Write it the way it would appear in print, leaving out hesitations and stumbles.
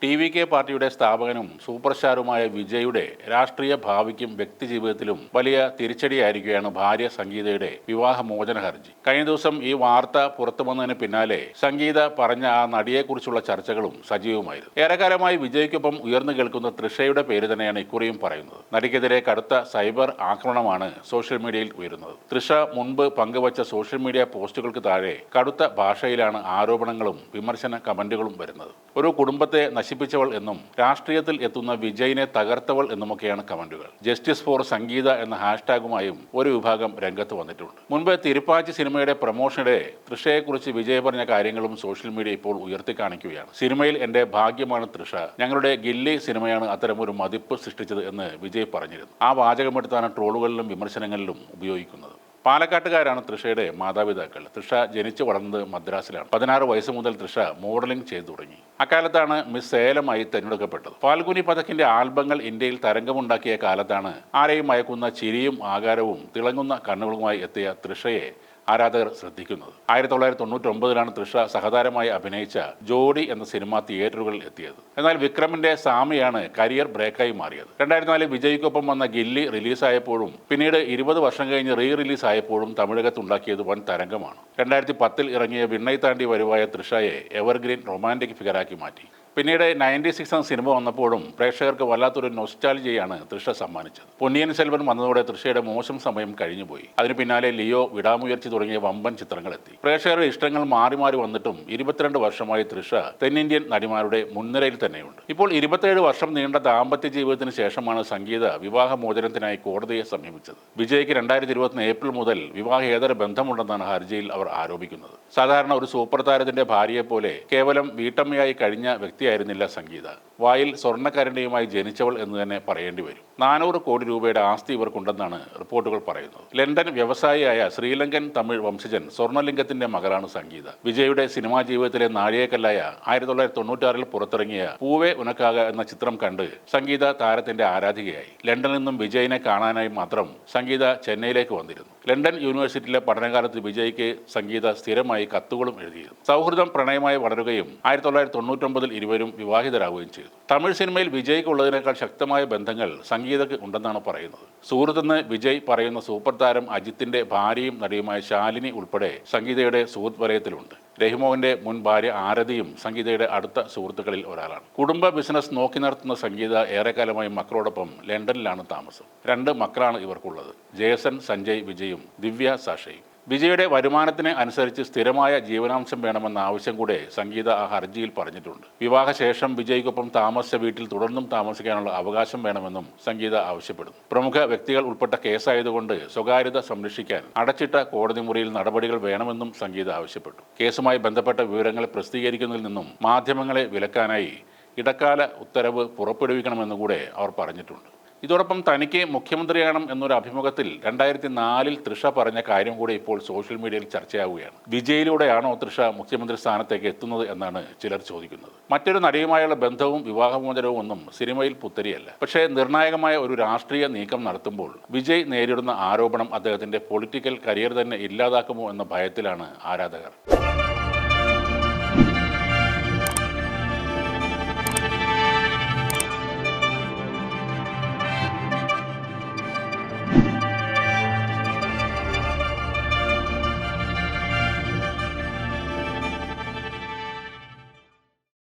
ടി.വി.കെ പാർട്ടിയുടെ സ്ഥാപകനും സൂപ്പർ സ്റ്റാറുമായ വിജയുടെ രാഷ്ട്രീയ ഭാവിക്കും വ്യക്തിജീവിതത്തിലും വലിയ തിരിച്ചടിയായിരിക്കുകയാണ് ഭാര്യ സംഗീതയുടെ വിവാഹമോചന ഹർജി. കഴിഞ്ഞ ദിവസം ഈ വാർത്ത പുറത്തുവന്നതിന് പിന്നാലെ സംഗീത പറഞ്ഞ ആ നടിയെക്കുറിച്ചുള്ള ചർച്ചകളും സജീവമായിരുന്നു. ഏറെക്കാലമായി വിജയ്ക്കൊപ്പം ഉയർന്നു കേൾക്കുന്ന തൃഷയുടെ പേര് തന്നെയാണ് ഇക്കുറിയും പറയുന്നത്. നടിക്കെതിരെ കടുത്ത സൈബർ ആക്രമണമാണ് സോഷ്യൽ മീഡിയയിൽ ഉയരുന്നത്. തൃഷ മുൻപ് പങ്കുവച്ച സോഷ്യൽ മീഡിയ പോസ്റ്റുകൾക്ക് താഴെ കടുത്ത ഭാഷയിലാണ് ആരോപണങ്ങളും വിമർശന കമന്റുകളും വരുന്നത്. ഒരു കുടുംബത്തെ നശിപ്പിച്ചവൾ എന്നും രാഷ്ട്രീയത്തിൽ എത്തുന്ന വിജയിനെ തകർത്തവൾ എന്നുമൊക്കെയാണ് കമന്റുകൾ. ജസ്റ്റിസ് ഫോർ സംഗീത എന്ന ഹാഷ്ടാഗുമായും ഒരു വിഭാഗം രംഗത്ത് വന്നിട്ടുണ്ട്. മുൻപ് തിരുപ്പാച്ചി സിനിമയുടെ പ്രൊമോഷനിടെ തൃഷയെക്കുറിച്ച് വിജയ് പറഞ്ഞ കാര്യങ്ങളും സോഷ്യൽ മീഡിയ ഇപ്പോൾ ഉയർത്തിക്കാണിക്കുകയാണ്. സിനിമയിൽ എന്റെ ഭാഗ്യമാണ് തൃഷ, ഞങ്ങളുടെ ഗില്ലി സിനിമയാണ് അത്തരമൊരു മതിപ്പ് സൃഷ്ടിച്ചത് എന്ന് വിജയ് പറഞ്ഞിരുന്നു. ആ വാചകമെടുത്താണ് ട്രോളുകളിലും വിമർശനങ്ങളിലും ഉപയോഗിക്കുന്നത്. പാലക്കാട്ടുകാരാണ് തൃഷയുടെ മാതാപിതാക്കൾ. തൃഷ ജനിച്ചു വളർന്നത് മദ്രാസിലാണ്. 16 വയസ്സ് മുതൽ തൃഷ മോഡലിംഗ് ചെയ്തു തുടങ്ങി. അക്കാലത്താണ് മിസ് സേലമായി തെരഞ്ഞെടുക്കപ്പെട്ടത്. ഫാൽഗുനി പഥക്കിന്റെ ആൽബങ്ങൾ ഇന്ത്യയിൽ തരംഗമുണ്ടാക്കിയ കാലത്താണ് ആരെയും മയക്കുന്ന ചിരിയും ആകാരവും തിളങ്ങുന്ന കണ്ണുകളുമായി എത്തിയ തൃഷയെ ആരാധകർ ശ്രദ്ധിക്കുന്നത്. 1999 തൃഷ സഹതാരമായി അഭിനയിച്ച ജോഡി എന്ന സിനിമ തിയേറ്ററുകളിൽ എത്തിയത്. എന്നാൽ വിക്രമിന്റെ സാമിയാണ് കരിയർ ബ്രേക്കായി മാറിയത്. 2004 വിജയ്ക്കൊപ്പം വന്ന ഗില്ലി റിലീസായപ്പോഴും പിന്നീട് 20 വർഷം കഴിഞ്ഞ് റിലീസ് ആയപ്പോഴും തമിഴകത്തുണ്ടാക്കിയത് വൻ തരംഗമാണ്. 2010 ഇറങ്ങിയ വിണ്ണൈ താണ്ടി വരുവായ തൃഷയെ എവർഗ്രീൻ റൊമാൻറ്റിക് ഫിഗറാക്കി മാറ്റി. പിന്നീട് 96 എന്ന സിനിമ വന്നപ്പോഴും പ്രേക്ഷകർക്ക് വല്ലാത്തൊരു നൊസ്റ്റാൾജിയാണ് തൃഷ സമ്മാനിച്ചത്. പൊന്നിയിൻ സെൽവൻ വന്നതോടെ തൃഷയുടെ മോശം സമയം കഴിഞ്ഞുപോയി. അതിന് പിന്നാലെ ലിയോ, വിടാമുയർച്ചി തുടങ്ങിയ വമ്പൻ ചിത്രങ്ങളെത്തി. പ്രേക്ഷകരുടെ ഇഷ്ടങ്ങൾ മാറി മാറി വന്നിട്ടും 22 വർഷമായി തൃഷ തെന്നിന്ത്യൻ നടിമാരുടെ മുൻനിരയിൽ തന്നെയുണ്ട്. ഇപ്പോൾ 27 വർഷം നീണ്ട ദാമ്പത്യ ജീവിതത്തിന് ശേഷമാണ് സംഗീത വിവാഹമോചനത്തിനായി കോടതിയെ സമീപിച്ചത്. വിജയ്ക്ക് 2021 ഏപ്രിൽ മുതൽ വിവാഹേതര ബന്ധമുണ്ടെന്നാണ് ഹർജിയിൽ അവർ ആരോപിക്കുന്നത്. സാധാരണ ഒരു സൂപ്പർ താരത്തിന്റെ ഭാര്യയെ പോലെ കേവലം വീട്ടമ്മയായി കഴിഞ്ഞ വ്യക്തിയായിരുന്നില്ല സംഗീത. വായിൽ സ്വർണ്ണക്കരണ്ടിയുമായി ജനിച്ചവൾ എന്ന് തന്നെ പറയേണ്ടി വരും. 400 കോടി രൂപയുടെ ആസ്തി ഇവർക്കുണ്ടെന്നാണ് റിപ്പോർട്ടുകൾ പറയുന്നത്. ലണ്ടൻ വ്യവസായിയായ ശ്രീലങ്കൻ തമിഴ് വംശജൻ സ്വർണ്ണലിംഗത്തിന്റെ മകളാണ് സംഗീത. വിജയുടെ സിനിമാ ജീവിതത്തിലെ നാഴികക്കല്ലായ 1996 പുറത്തിറങ്ങിയ പൂവേ ഉനക്കാക എന്ന ചിത്രം കണ്ട് സംഗീത താരത്തിന്റെ ആരാധികയായി. ലണ്ടനിൽ നിന്നും വിജയിനെ കാണാനായി മാത്രം സംഗീത ചെന്നൈയിലേക്ക് വന്നിരുന്നു. ലണ്ടൻ യൂണിവേഴ്സിറ്റിയിലെ പഠനകാലത്ത് വിജയ്ക്ക് സംഗീത സ്ഥിരമായി കത്തുകളും എഴുതിയിരുന്നു. സൗഹൃദം പ്രണയമായി വളരുകയും 1999 ഇരുവരും വിവാഹിതരാകുകയും ചെയ്തു. തമിഴ് സിനിമയിൽ വിജയ്ക്ക് ഉള്ളതിനേക്കാൾ ശക്തമായ ബന്ധങ്ങൾ സംഗീതക്ക് ഉണ്ടെന്നാണ് പറയുന്നത്. സുഹൃത്തെന്ന് വിജയ് പറയുന്ന സൂപ്പർ താരം അജിത്തിന്റെ ഭാര്യയും നടിയുമായ ശാലിനി ഉൾപ്പെടെ സംഗീതയുടെ സുഹൃത്ത് വലയത്തിലുണ്ട്. രഹിമോന്റെ മുൻ ഭാര്യ ആരതിയും സംഗീതയുടെ അടുത്ത സുഹൃത്തുക്കളിൽ ഒരാളാണ്. കുടുംബ ബിസിനസ് നോക്കി നടത്തുന്ന സംഗീത ഏറെക്കാലമായി മക്കളോടൊപ്പം ലണ്ടനിലാണ് താമസം. 2 മക്കളാണ് ഇവർക്കുള്ളത്. ജേസൺ, സഞ്ജയ്, വിജയും ദിവ്യ, സാഷയും. വിജയുടെ വരുമാനത്തിന് അനുസരിച്ച് സ്ഥിരമായ ജീവനാംശം വേണമെന്ന ആവശ്യം കൂടെ സംഗീത ആ ഹർജിയിൽ പറഞ്ഞിട്ടുണ്ട്. വിവാഹശേഷം വിജയ്ക്കൊപ്പം താമസിച്ച വീട്ടിൽ തുടർന്നും താമസിക്കാനുള്ള അവകാശം വേണമെന്നും സംഗീത ആവശ്യപ്പെടുന്നു. പ്രമുഖ വ്യക്തികൾ ഉൾപ്പെട്ട കേസായതുകൊണ്ട് സ്വകാര്യത സംരക്ഷിക്കാൻ അടച്ചിട്ട കോടതി മുറിയിൽ നടപടികൾ വേണമെന്നും സംഗീത ആവശ്യപ്പെട്ടു. കേസുമായി ബന്ധപ്പെട്ട വിവരങ്ങൾ പ്രസിദ്ധീകരിക്കുന്നതിൽ നിന്നും മാധ്യമങ്ങളെ വിലക്കാനായി ഇടക്കാല ഉത്തരവ് പുറപ്പെടുവിക്കണമെന്നുകൂടെ അവർ പറഞ്ഞിട്ടുണ്ട്. ഇതോടൊപ്പം തനിക്ക് മുഖ്യമന്ത്രിയാകണം എന്നൊരു അഭിമുഖത്തിൽ 2004 തൃഷ പറഞ്ഞ കാര്യം കൂടി ഇപ്പോൾ സോഷ്യൽ മീഡിയയിൽ ചർച്ചയാവുകയാണ്. വിജയിലൂടെയാണോ തൃഷ മുഖ്യമന്ത്രി സ്ഥാനത്തേക്ക് എത്തുന്നത് എന്നാണ് ചിലർ ചോദിക്കുന്നത്. മറ്റൊരു നടിയുമായുള്ള ബന്ധവും വിവാഹമോചനവും ഒന്നും സിനിമയിൽ പുത്തരിയല്ല. പക്ഷേ നിർണായകമായ ഒരു രാഷ്ട്രീയ നീക്കം നടത്തുമ്പോൾ വിജയ് നേരിടുന്ന ആരോപണം അദ്ദേഹത്തിന്റെ പൊളിറ്റിക്കൽ കരിയർ തന്നെ ഇല്ലാതാക്കുമോ എന്ന ഭയത്തിലാണ് ആരാധകർ.